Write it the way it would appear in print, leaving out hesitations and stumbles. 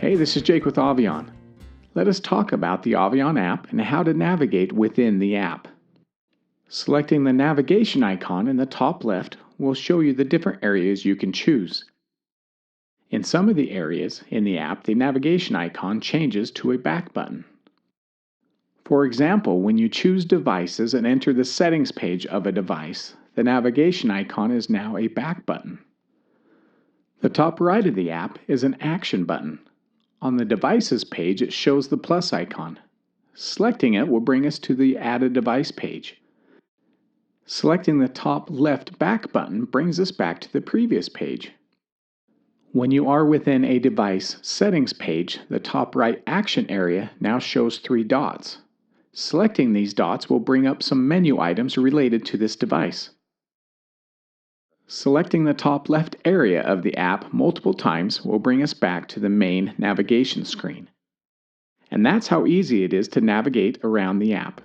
Hey, this is Jake with Avi-on. Let us talk about the Avi-on app and how to navigate within the app. Selecting the navigation icon in the top left will show you the different areas you can choose. In some of the areas in the app, the navigation icon changes to a back button. For example, when you choose Devices and enter the settings page of a device, the navigation icon is now a back button. The top right of the app is an action button. On the Devices page, it shows the plus icon. Selecting it will bring us to the Add a Device page. Selecting the top left back button brings us back to the previous page. When you are within a device settings page, the top right action area now shows 3 dots. Selecting these dots will bring up some menu items related to this device. Selecting the top left area of the app multiple times will bring us back to the main navigation screen. And that's how easy it is to navigate around the app.